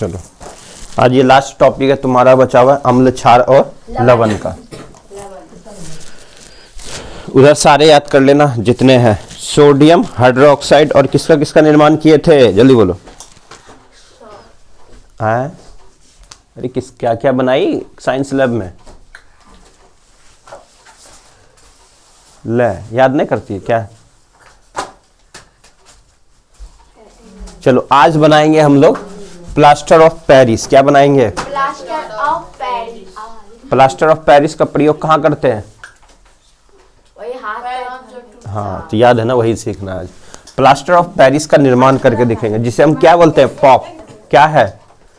चलो आज ये लास्ट टॉपिक है तुम्हारा बचा हुआ है, अम्ल क्षार और लवण का। उधर सारे याद कर लेना जितने हैं। सोडियम हाइड्रोक्साइड और किसका किसका निर्माण किए थे, जल्दी बोलो। हाँ अरे किस क्या क्या बनाई साइंस लैब में, ले याद नहीं करती है क्या। चलो आज बनाएंगे हम लोग प्लास्टर ऑफ पेरिस। क्या बनाएंगे? Plaster of Paris. Plaster of Paris का प्रयोग कहाँ करते हैं? वही हाथ। हाँ तो याद है ना, वही सीखना आज। प्लास्टर ऑफ पेरिस का निर्माण करके दिखेंगे, जिसे हम क्या बोलते हैं? पॉप। क्या है?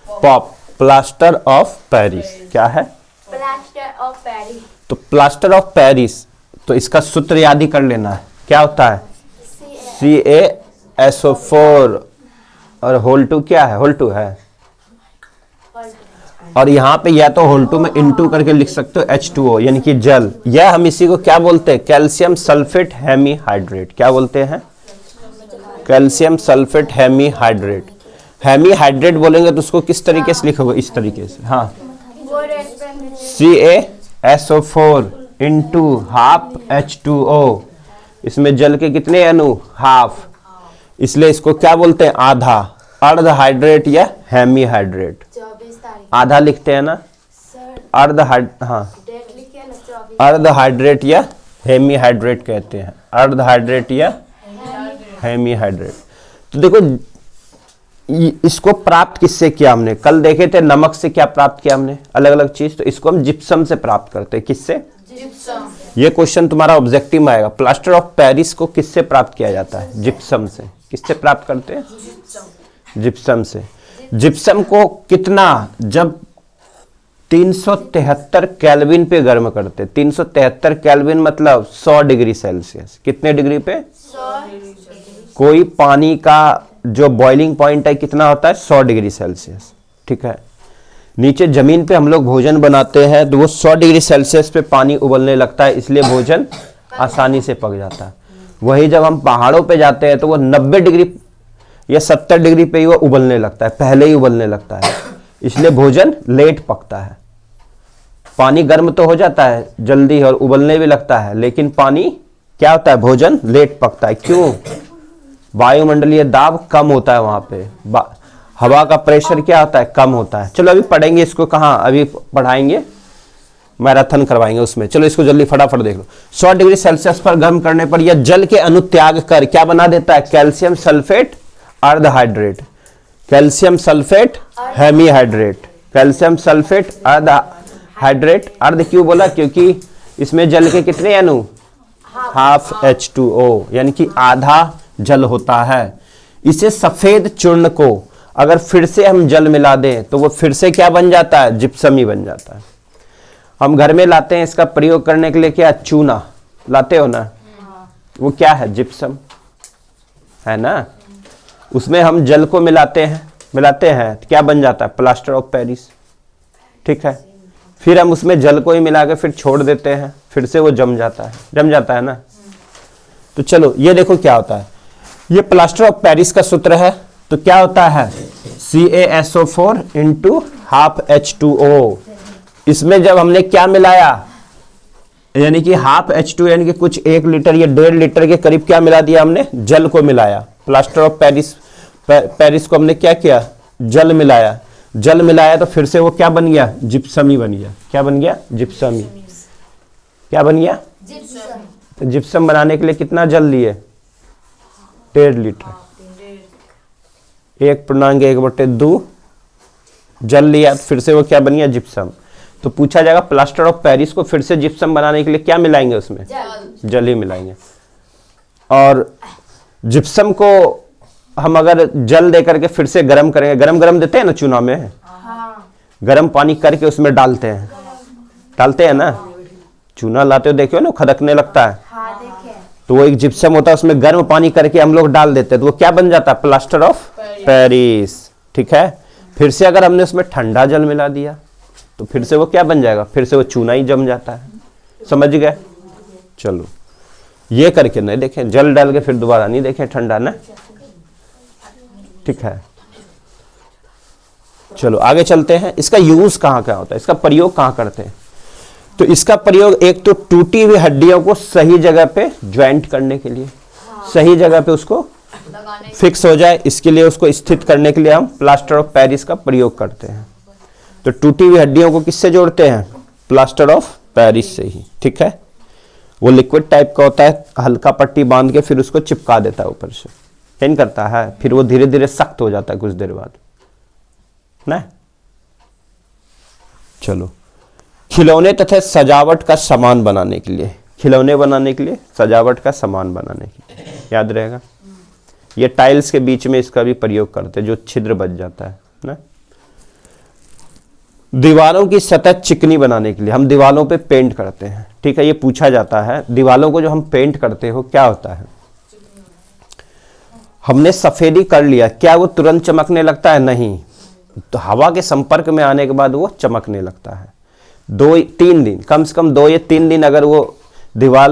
पॉप। प्लास्टर ऑफ पेरिस क्या है? Plaster of Paris. तो प्लास्टर ऑफ पेरिस, तो इसका सूत्र याद ही कर लेना है। क्या होता है? CaSO4 और होल 2 क्या है? होल 2 है। और यहाँ पे या तो होल 2 में इनटू करके लिख सकते हो H2O यानी कि जल। यह हम इसी को क्या बोलते हैं? Calcium sulphate hemihydrate. क्या बोलते हैं? Calcium sulphate hemihydrate. हेमीहाइड्रेट बोलेंगे तो उसको किस तरीके से लिखोगे? इस तरीके से। हाँ CaSO4 इंटू हाफ H2O। इसमें जल के कितने अणु? हाफ। इसलिए इसको क्या बोलते हैं? आधा। अर्ध हाइड्रेट या हेमीहाइड्रेट। 24 तारीख आधा लिखते हैं ना, अर्ध हाँ डेट लिखिए ना 24। अर्ध हाइड्रेट या हेमीहाइड्रेट कहते हैं। अर्ध हाइड्रेट या हेमीहाइड्रेट। तो देखो इसको प्राप्त किससे किया हमने? कल देखे थे नमक से क्या प्राप्त किया हमने, अलग अलग चीज। तो इसको हम जिप्सम से प्राप्त करते हैं। किससे? जिप्सम। ये क्वेश्चन तुम्हारा ऑब्जेक्टिव में आएगा। प्लास्टर ऑफ पेरिस को किससे प्राप्त किया जाता है? जिप्सम से। किससे प्राप्त करते हैं? जिप्सम से। जिप्सम को कितना? जब 373 केल्विन पे गर्म करते। 373 केल्विन मतलब 100 डिग्री सेल्सियस। कितने डिग्री पे? 100। कोई पानी का जो बॉइलिंग पॉइंट है कितना होता है? 100 डिग्री सेल्सियस। ठीक है। नीचे जमीन पे हम लोग भोजन बनाते हैं तो वो 100 डिग्री सेल्सियस पे पानी उबलने लगता है, इसलिए भोजन आसानी से पक जाता है। वही जब हम पहाड़ों पे जाते हैं तो वो 90 डिग्री या 70 डिग्री पे ही वो उबलने लगता है, पहले ही उबलने लगता है, इसलिए भोजन लेट पकता है। पानी गर्म तो हो जाता है जल्दी और उबलने भी लगता है, लेकिन पानी क्या होता है? भोजन लेट पकता है। क्यों? वायुमंडलीय दाब कम होता है वहां पे, हवा का प्रेशर क्या होता है? कम होता है। चलो अभी पढ़ेंगे इसको, कहाँ अभी पढ़ाएंगे, मैराथन करवाएंगे उसमें। चलो इसको जल्दी फटाफट देख लो। 100 डिग्री सेल्सियस पर गर्म करने पर यह जल के अणु त्याग कर क्या बना देता है? कैल्शियम सल्फेट अर्ध hydrate. Calcium sulphate hemihydrate. Calcium sulphate अर्ध हाइड्रेट। अर्ध क्यों बोला? क्योंकि इसमें जल के कितने अणु? हाफ H2O यानी कि आधा जल होता है। इसे सफेद चूर्ण को अगर फिर से हम जल मिला दें तो वो फिर से क्या बन जाता है? जिप्सम ही बन जाता है। हम घर में लाते हैं इसका प्रयोग करने के लिए क्या? चूना लाते हो ना, वो क्या है? जिप्सम है ना। उसमें हम जल को मिलाते हैं तो क्या बन जाता है? Plaster of Paris. ठीक है। फिर हम उसमें जल को ही मिला के फिर छोड़ देते हैं, फिर से वो जम जाता है ना। तो चलो ये देखो क्या होता है। ये प्लास्टर ऑफ पेरिस का सूत्र है। तो क्या होता है? CaSO4 into half H2O। इसमें जब हमने क्या मिलाया, यानी कि हाफ H2 यानी कि कुछ 1 लीटर या 1.5 लीटर के करीब क्या मिला दिया हमने? जल को मिलाया। प्लास्टर ऑफ पेरिस को हमने क्या किया? जल मिलाया। जल मिलाया तो फिर से वो क्या बन गया? जिप्सम ही बन गया। क्या बन गया? जिप्सम ही। क्या बन गया? जिप्सम। तो जिप्सम बनाने के लिए कितना जल लिए? 1.5 लीटर। 1.1/2 जल लिया, फिर से वो क्या बन गया? जिप्सम। तो पूछा जाएगा प्लास्टर ऑफ पेरिस को फिर से जिप्सम बनाने के लिए क्या मिलाएंगे? उसमें जल ही मिलाएंगे। और जिप्सम को हम अगर जल दे करके फिर से गर्म करेंगे, गरम देते हैं ना चूना में, गर्म पानी करके उसमें डालते हैं ना। चूना लाते हो देखियो ना, खदकने लगता है। तो वो एक जिप्सम होता है, उसमें गर्म पानी करके हम लोग डाल देते हैं तो वो क्या बन जाता है? Plaster of Paris. ठीक है। फिर से अगर हमने उसमें ठंडा जल मिला दिया तो फिर से वो क्या बन जाएगा? फिर से वो चूना ही जम जाता है। समझ गए? चलो ये करके नहीं देखें, जल डाल के फिर दोबारा नहीं देखें ठंडा ना। ठीक है। चलो आगे चलते हैं। इसका यूज कहाँ क्या होता है, इसका प्रयोग कहाँ करते हैं? तो इसका प्रयोग एक तो टूटी हुई हड्डियों को सही जगह पे ज्वाइंट करने के लिए, सही जगह पे उसको फिक्स हो जाए, इसके लिए उसको स्थित करने के लिए हम प्लास्टर ऑफ पेरिस का प्रयोग करते हैं। तो टूटी हुई हड्डियों को किससे जोड़ते हैं? प्लास्टर ऑफ पेरिस से ही, ठीक है। वो लिक्विड टाइप का होता है, हल्का पट्टी बांध के फिर उसको चिपका देता है ऊपर से, पेन करता है, फिर वो धीरे धीरे सख्त हो जाता है कुछ देर बाद ना। चलो, खिलौने तथा सजावट का सामान बनाने के लिए, खिलौने बनाने के लिए, सजावट का सामान बनाने के लिए, याद रहेगा। ये टाइल्स के बीच में इसका भी प्रयोग करते हैं, जो छिद्र बच जाता है ना। दीवारों की सतह चिकनी बनाने के लिए हम दीवारों पे पेंट करते हैं, ठीक है। ये पूछा जाता है, दीवारों को जो हम पेंट करते हो क्या होता है? हमने सफेदी कर लिया, क्या वो तुरंत चमकने लगता है? नहीं, तो हवा के संपर्क में आने के बाद वो चमकने लगता है। 2-3 दिन, कम से कम 2 या 3 दिन अगर वो दीवार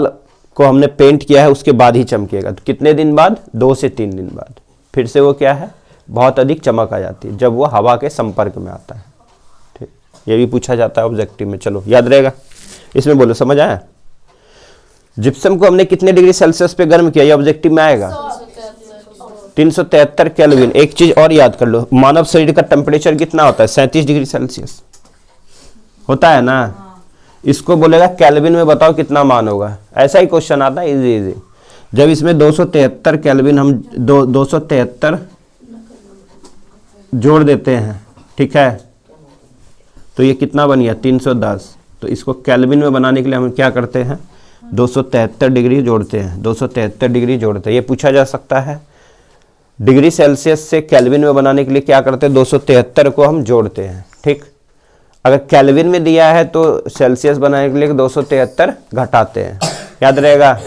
को हमने पेंट किया है उसके बाद ही चमकेगा। तो कितने दिन बाद? 2 से 3 दिन बाद फिर से वो क्या है, बहुत अधिक चमक आ जाती है जब वो हवा के संपर्क में आता है, ठीक। ये भी पूछा जाता है ऑब्जेक्टिव में, चलो याद रहेगा। इसमें बोलो, समझ आया? जिप्सम को हमने कितने डिग्री सेल्सियस पे गर्म किया, ये ऑब्जेक्टिव में आएगा 373 केल्विन। एक चीज और याद कर लो, मानव शरीर का टेम्परेचर कितना होता है? 37 डिग्री सेल्सियस होता है ना। इसको बोलेगा केल्विन में बताओ कितना मान होगा, ऐसा ही क्वेश्चन आता है, इजी इजी। जब इसमें 273 केल्विन हम 273 जोड़ देते हैं, ठीक है, तो ये कितना बन गया? 310। तो इसको केल्विन में बनाने के लिए हम क्या करते हैं? 273 डिग्री जोड़ते हैं, 273 डिग्री जोड़ते हैं। ये पूछा जा सकता है डिग्री सेल्सियस से केल्विन में बनाने के लिए क्या करते हैं? 273 को हम जोड़ते हैं, ठीक। अगर केल्विन में दिया है तो सेल्सियस बनाने के लिए 273 घटाते हैं, याद रहेगा।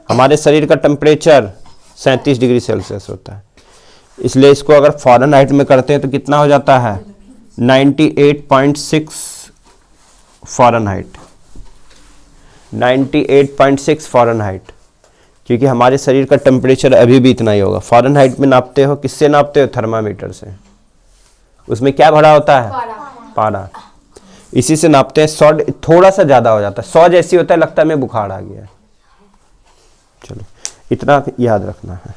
हमारे शरीर का टेम्परेचर 37 डिग्री सेल्सियस होता है, इसलिए इसको अगर फ़ारेनहाइट में करते हैं तो कितना हो जाता है? 98.6 फ़ारेनहाइट, 98.6 फ़ारेनहाइट, क्योंकि हमारे शरीर का टेम्परेचर अभी भी इतना ही होगा। फ़ारेनहाइट में नापते हो, किससे नापते हो? थर्मामीटर से। उसमें क्या भरा होता है? पारा। इसी से नापते हैं। 100 थोड़ा सा ज़्यादा हो जाता है, 100 जैसी होता है, लगता है हमें बुखार आ गया है। चलो, इतना याद रखना है।